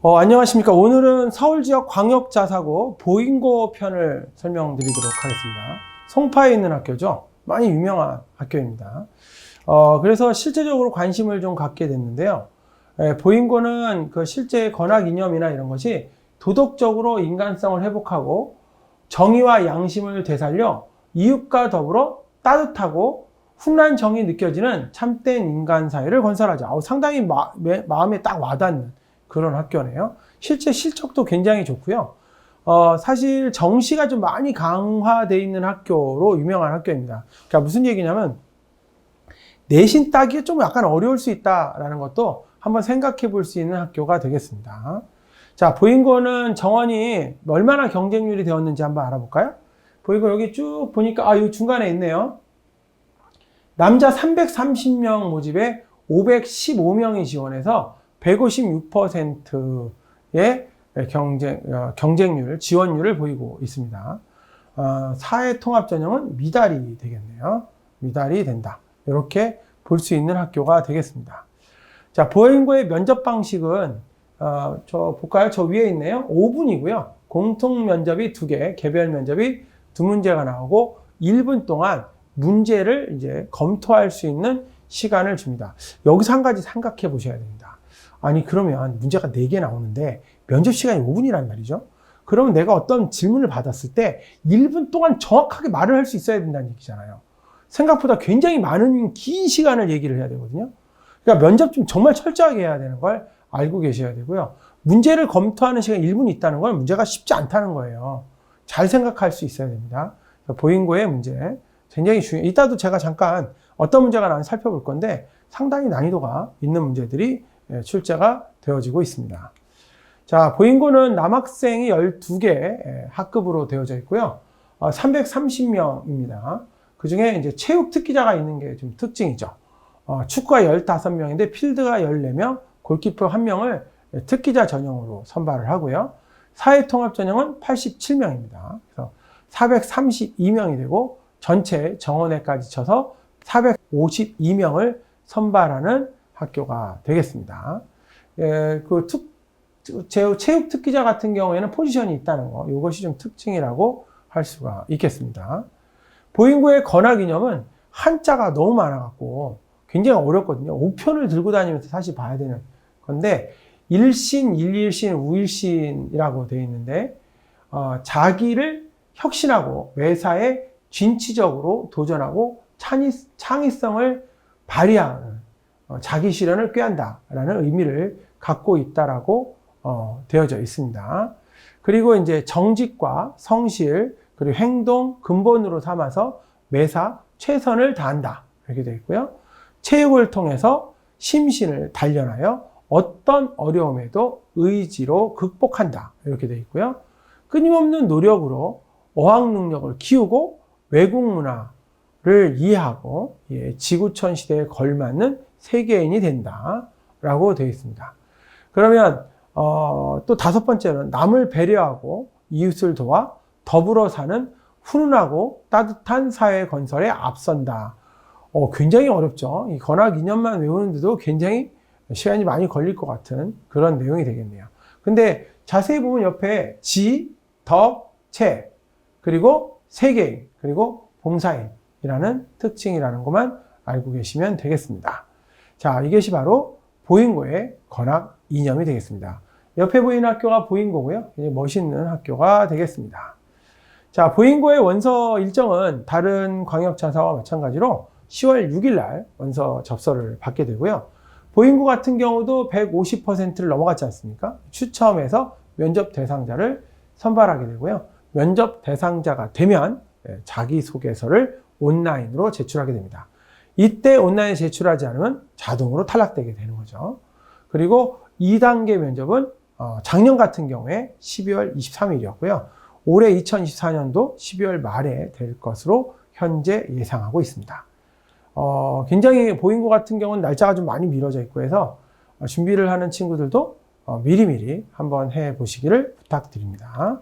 안녕하십니까. 오늘은 서울 지역 광역 자사고 보인고 편을 설명드리도록 하겠습니다. 송파에 있는 학교죠. 많이 유명한 학교입니다. 그래서 실제적으로 관심을 좀 갖게 됐는데요. 보인고는 그 실제 건학 이념이나 이런 것이 도덕적으로 인간성을 회복하고 정의와 양심을 되살려 이웃과 더불어 따뜻하고 훈훈한 정이 느껴지는 참된 인간 사회를 건설하자. 상당히 마음에 딱 와닿는 그런 학교네요. 실제 실적도 굉장히 좋고요. 사실 정시가 좀 많이 강화되어 있는 학교로 유명한 학교입니다. 그러니까 무슨 얘기냐면 내신 따기가 좀 약간 어려울 수 있다라는 것도 한번 생각해 볼 수 있는 학교가 되겠습니다. 자, 보인고는 정원이 얼마나 경쟁률이 되었는지 한번 알아볼까요? 보이고 여기 쭉 보니까 이 중간에 있네요. 남자 330명 모집에 515명이 지원해서 156%의 경쟁률, 지원율을 보이고 있습니다. 사회통합 전형은 미달이 되겠네요. 미달이 된다. 이렇게 볼 수 있는 학교가 되겠습니다. 자, 보인고의 면접 방식은 저 볼까요? 저 위에 있네요. 5분이고요. 공통 면접이 2개, 개별 면접이 2문제가 나오고 1분 동안 문제를 이제 검토할 수 있는 시간을 줍니다. 여기서 한 가지 생각해 보셔야 됩니다. 아니, 그러면 문제가 4개 나오는데 면접 시간이 5분이란 말이죠. 그러면 내가 어떤 질문을 받았을 때 1분 동안 정확하게 말을 할 수 있어야 된다는 얘기잖아요. 생각보다 굉장히 많은 긴 시간을 얘기를 해야 되거든요. 그러니까 면접 좀 정말 철저하게 해야 되는 걸 알고 계셔야 되고요. 문제를 검토하는 시간이 1분이 있다는 건 문제가 쉽지 않다는 거예요. 잘 생각할 수 있어야 됩니다. 보인고의 문제 굉장히 중요해요. 이따도 제가 잠깐 어떤 문제가 나오는지 살펴볼 건데 상당히 난이도가 있는 문제들이 출제가 되어지고 있습니다. 자, 보인고는 남학생이 12개 학급으로 되어져 있고요. 330명입니다. 그 중에 이제 체육 특기자가 있는 게 좀 특징이죠. 축구가 15명인데 필드가 14명, 골키퍼 1명을 특기자 전형으로 선발을 하고요. 사회통합 전형은 87명입니다. 그래서 432명이 되고 전체 정원에까지 쳐서 452명을 선발하는 학교가 되겠습니다. 체육 특기자 같은 경우에는 포지션이 있다는 거, 이것이 좀 특징이라고 할 수가 있겠습니다. 보인고의 건학 이념은 한자가 너무 많아갖고 굉장히 어렵거든요. 5편을 들고 다니면서 사실 봐야 되는 건데, 일신, 일일신, 우일신이라고 되어 있는데, 자기를 혁신하고 매사에 진취적으로 도전하고 창의성을 발휘하는 자기 실현을 꾀한다라는 의미를 갖고 있다라고 되어져 있습니다. 그리고 이제 정직과 성실 그리고 행동 근본으로 삼아서 매사 최선을 다한다 이렇게 되어 있고요. 체육을 통해서 심신을 단련하여 어떤 어려움에도 의지로 극복한다 이렇게 되어 있고요. 끊임없는 노력으로 어학 능력을 키우고 외국 문화를 이해하고 지구촌 시대에 걸맞는 세계인이 된다라고 되어 있습니다. 그러면 또 5번째는 남을 배려하고 이웃을 도와 더불어 사는 훈훈하고 따뜻한 사회 건설에 앞선다. 굉장히 어렵죠. 이 건학 2년만 외우는데도 굉장히 시간이 많이 걸릴 것 같은 그런 내용이 되겠네요. 근데 자세히 보면 옆에 지, 덕, 체, 그리고 세계인, 그리고 봉사인이라는 특징이라는 것만 알고 계시면 되겠습니다. 자, 이것이 바로 보인고의 건학 이념이 되겠습니다. 옆에 보이는 학교가 보인고고요. 멋있는 학교가 되겠습니다. 자, 보인고의 원서 일정은 다른 광역자사와 마찬가지로 10월 6일 날 원서 접서를 받게 되고요. 보인고 같은 경우도 150%를 넘어갔지 않습니까? 추첨해서 면접 대상자를 선발하게 되고요. 면접 대상자가 되면 자기소개서를 온라인으로 제출하게 됩니다. 이때 온라인에 제출하지 않으면 자동으로 탈락되게 되는 거죠. 그리고 2단계 면접은 작년 같은 경우에 12월 23일이었고요. 올해 2024년도 12월 말에 될 것으로 현재 예상하고 있습니다. 굉장히 보인고 같은 경우는 날짜가 좀 많이 미뤄져 있고 해서 준비를 하는 친구들도 미리미리 한번 해 보시기를 부탁드립니다.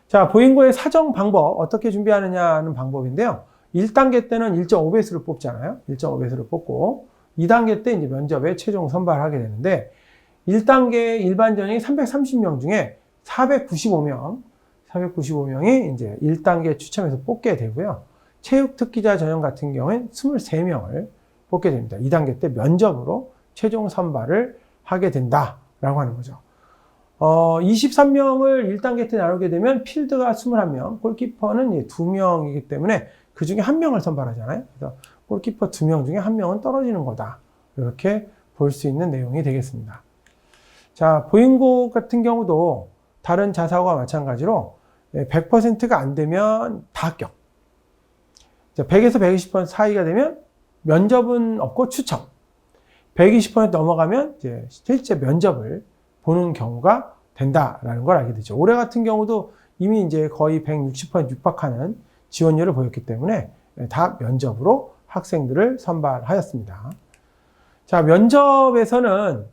자, 보인고의 사정 방법 어떻게 준비하느냐는 방법인데요. 1단계 때는 1.5배수를 뽑잖아요. 1.5배수를 뽑고 2단계 때 이제 면접에 최종 선발하게 되는데 1단계 일반 전형이 330명 중에 495명이 이제 1단계 추첨해서 뽑게 되고요. 체육 특기자 전형 같은 경우엔 23명을 뽑게 됩니다. 2단계 때 면접으로 최종 선발을 하게 된다라고 하는 거죠. 23명을 1단계 때 나누게 되면 필드가 21명, 골키퍼는 2명이기 때문에 그 중에 1명을 선발하잖아요. 그래서 골키퍼 2명 중에 1명은 떨어지는 거다. 이렇게 볼 수 있는 내용이 되겠습니다. 자, 보잉고 같은 경우도 다른 자사고와 마찬가지로 100%가 안 되면 다 합격. 100에서 120% 사이가 되면 면접은 없고 추첨. 120% 넘어가면 이제 실제 면접을 보는 경우가 된다라는 걸 알게 되죠. 올해 같은 경우도 이미 이제 거의 160% 육박하는 지원율을 보였기 때문에 다 면접으로 학생들을 선발하였습니다. 자, 면접에서는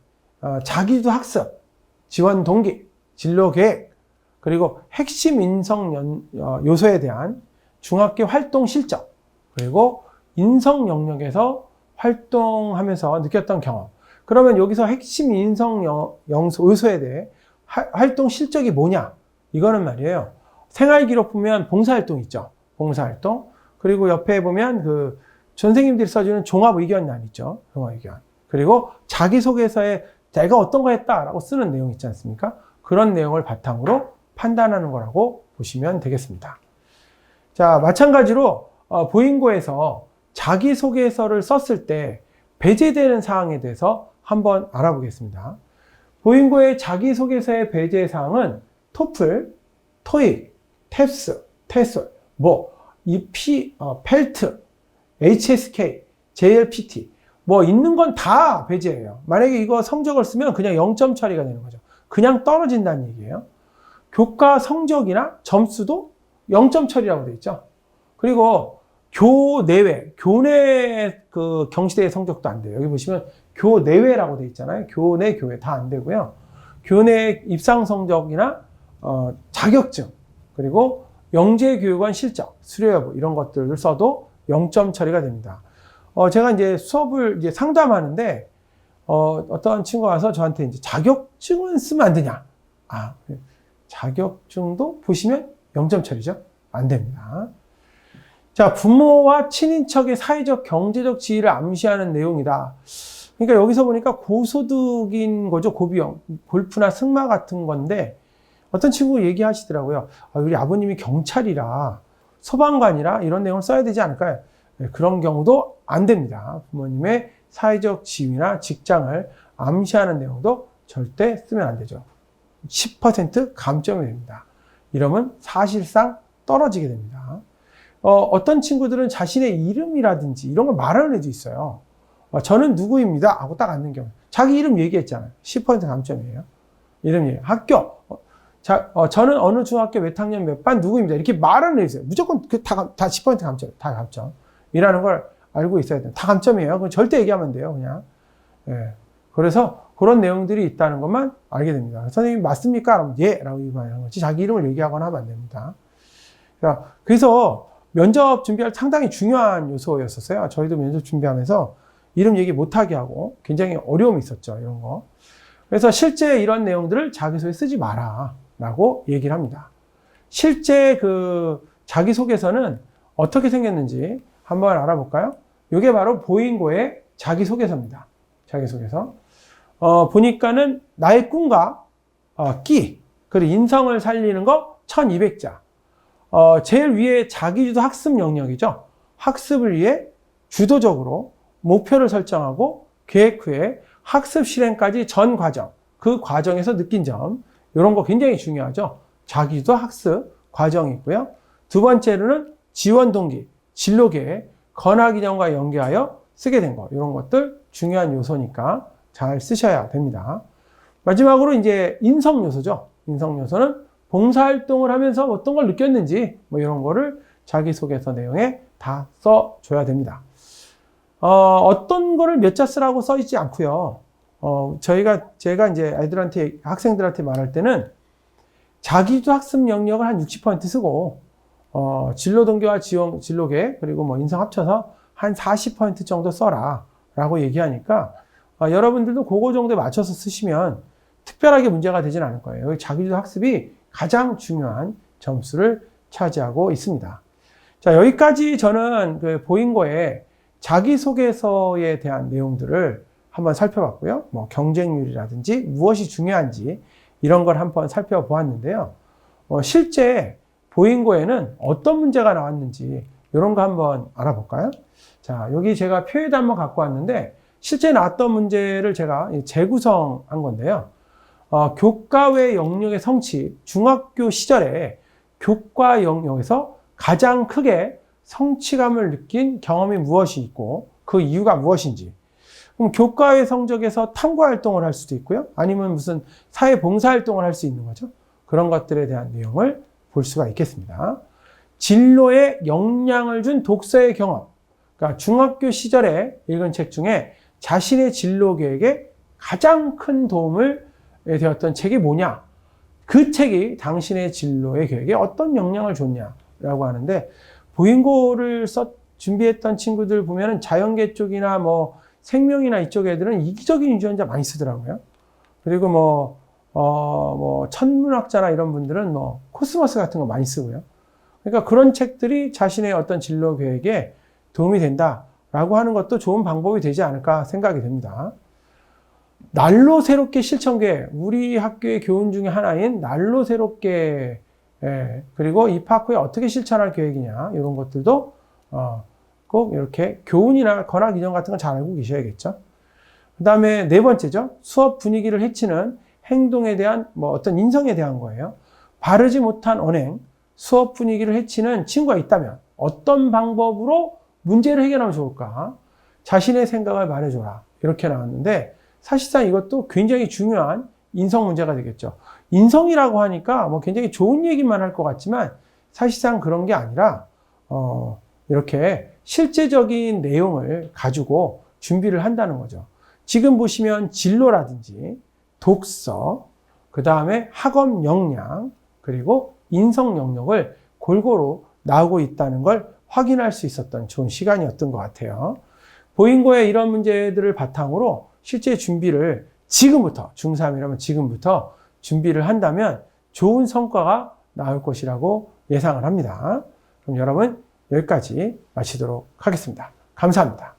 자기주도 학습, 지원 동기, 진로 계획, 그리고 핵심 인성 요소에 대한 중학교 활동 실적, 그리고 인성 영역에서 활동하면서 느꼈던 경험. 그러면 여기서 핵심 인성 요소에 대해 활동 실적이 뭐냐? 이거는 말이에요. 생활기록 보면 봉사활동 있죠. 봉사활동. 그리고 옆에 보면 그 선생님들이 써주는 종합의견란 있죠. 종합의견. 그리고 자기소개서에 내가 어떤 거 했다라고 쓰는 내용 있지 않습니까? 그런 내용을 바탕으로 판단하는 거라고 보시면 되겠습니다. 자, 마찬가지로 보잉고에서 자기소개서를 썼을 때 배제되는 사항에 대해서 한번 알아보겠습니다. 보잉고의 자기소개서의 배제 사항은 토플, 토익, 탭스, 테솔, 펠트, HSK, JLPT 있는 건 다 배제예요. 만약에 이거 성적을 쓰면 그냥 0점 처리가 되는 거죠. 그냥 떨어진다는 얘기예요. 교과 성적이나 점수도 0점 처리라고 되어 있죠. 그리고 교내외 그 경시대의 성적도 안 돼요. 여기 보시면 교내외라고 되어 있잖아요. 교내, 교외 다 안 되고요. 교내 입상 성적이나 자격증, 그리고 영재교육원 실적, 수료 여부 이런 것들을 써도 0점 처리가 됩니다. 제가 이제 수업을 이제 상담하는데 어떤 친구가 와서 저한테 이제 자격증은 쓰면 안 되냐? 자격증도 보시면 0점 처리죠. 안 됩니다. 자, 부모와 친인척의 사회적, 경제적 지위를 암시하는 내용이다. 그러니까 여기서 보니까 고소득인 거죠. 고비용. 골프나 승마 같은 건데 어떤 친구 얘기하시더라고요. 우리 아버님이 경찰이라 소방관이라 이런 내용을 써야 되지 않을까요? 네, 그런 경우도 안 됩니다. 부모님의 사회적 지위나 직장을 암시하는 내용도 절대 쓰면 안 되죠. 10% 감점이 됩니다. 이러면 사실상 떨어지게 됩니다. 어떤 친구들은 자신의 이름이라든지 이런 걸 말하는 애도 있어요. 저는 누구입니다 하고 딱 앉는 경우. 자기 이름 얘기했잖아요. 10% 감점이에요. 이름 얘기. 학교. 저는 어느 중학교 몇 학년 몇 반 누구입니다. 이렇게 말하는 애도 있어요. 무조건 다 10% 감점. 다 감점. 이라는 걸 알고 있어야 돼요. 다 감점이에요. 그건 절대 얘기하면 돼요. 그냥. 예. 그래서 그런 내용들이 있다는 것만 알게 됩니다. 선생님 맞습니까? 그러면 예 라고 말하는 거지 자기 이름을 얘기하거나 하면 안 됩니다. 그래서 면접 준비할 상당히 중요한 요소였었어요. 저희도 면접 준비하면서 이름 얘기 못하게 하고 굉장히 어려움이 있었죠. 이런 거. 그래서 실제 이런 내용들을 자기소개에 쓰지 마라 라고 얘기를 합니다. 실제 그 자기소개서는 어떻게 생겼는지 한번 알아볼까요? 이게 바로 보잉고의 자기소개서입니다. 자기소개서. 보니까는 나의 꿈과 끼, 그리고 인성을 살리는 거 1200자. 제일 위에 자기주도 학습 영역이죠. 학습을 위해 주도적으로 목표를 설정하고 계획 후에 학습 실행까지 전 과정, 그 과정에서 느낀 점, 이런 거 굉장히 중요하죠. 자기주도 학습 과정이 있고요. 두 번째로는 지원 동기, 진로 계획, 건화 기전과 연계하여 쓰게 된 거, 이런 것들 중요한 요소니까 잘 쓰셔야 됩니다. 마지막으로 이제 인성 요소죠. 인성 요소는 봉사활동을 하면서 어떤 걸 느꼈는지 이런 거를 자기소개서 내용에 다 써줘야 됩니다. 어떤 거를 몇 자 쓰라고 써 있지 않고요. 제가 이제 학생들한테 말할 때는 자기주도 학습 영역을 한 60% 쓰고 진로 동기와 진로 계획 그리고 인성 합쳐서 한 40% 정도 써라 라고 얘기하니까 여러분들도 그거 정도에 맞춰서 쓰시면 특별하게 문제가 되진 않을 거예요. 여기 자기주도 학습이 가장 중요한 점수를 차지하고 있습니다. 자, 여기까지 저는 그 보인고의 자기소개서에 대한 내용들을 한번 살펴봤고요. 뭐 경쟁률이라든지 무엇이 중요한지 이런 걸 한번 살펴보았는데요. 실제 보인고에는 어떤 문제가 나왔는지 이런 거 한번 알아볼까요? 자, 여기 제가 표에도 한번 갖고 왔는데 실제 나왔던 문제를 제가 재구성한 건데요. 교과 외 영역의 성취, 중학교 시절에 교과 영역에서 가장 크게 성취감을 느낀 경험이 무엇이 있고 그 이유가 무엇인지. 그럼 교과외 성적에서 탐구 활동을 할 수도 있고요. 아니면 무슨 사회 봉사 활동을 할 수 있는 거죠. 그런 것들에 대한 내용을 볼 수가 있겠습니다. 진로에 영향을 준 독서의 경험. 그러니까 중학교 시절에 읽은 책 중에 자신의 진로 계획에 가장 큰 도움을 되었던 책이 뭐냐? 그 책이 당신의 진로의 계획에 어떤 영향을 줬냐라고 하는데 보인고를 준비했던 친구들 보면은 자연계 쪽이나 뭐 생명이나 이쪽 애들은 이기적인 유전자 많이 쓰더라고요. 그리고 천문학자나 이런 분들은 코스모스 같은 거 많이 쓰고요. 그러니까 그런 책들이 자신의 어떤 진로 계획에 도움이 된다라고 하는 것도 좋은 방법이 되지 않을까 생각이 됩니다. 날로 새롭게 실천계획, 우리 학교의 교훈 중에 하나인 날로 새롭게, 그리고 입학 후에 어떻게 실천할 계획이냐 이런 것들도 꼭 이렇게 교훈이나 권학 이전 같은 건 잘 알고 계셔야겠죠. 그 다음에 네 번째죠. 수업 분위기를 해치는 행동에 대한 어떤 인성에 대한 거예요. 바르지 못한 언행, 수업 분위기를 해치는 친구가 있다면 어떤 방법으로 문제를 해결하면 좋을까? 자신의 생각을 말해줘라. 이렇게 나왔는데 사실상 이것도 굉장히 중요한 인성 문제가 되겠죠. 인성이라고 하니까 굉장히 좋은 얘기만 할 것 같지만 사실상 그런 게 아니라 이렇게 실제적인 내용을 가지고 준비를 한다는 거죠. 지금 보시면 진로라든지 독서, 그 다음에 학업 역량, 그리고 인성 영역을 골고루 나오고 있다는 걸 확인할 수 있었던 좋은 시간이었던 것 같아요. 보인고의 이런 문제들을 바탕으로 실제 준비를 지금부터, 중3이라면 지금부터 준비를 한다면 좋은 성과가 나올 것이라고 예상을 합니다. 그럼 여러분 여기까지 마치도록 하겠습니다. 감사합니다.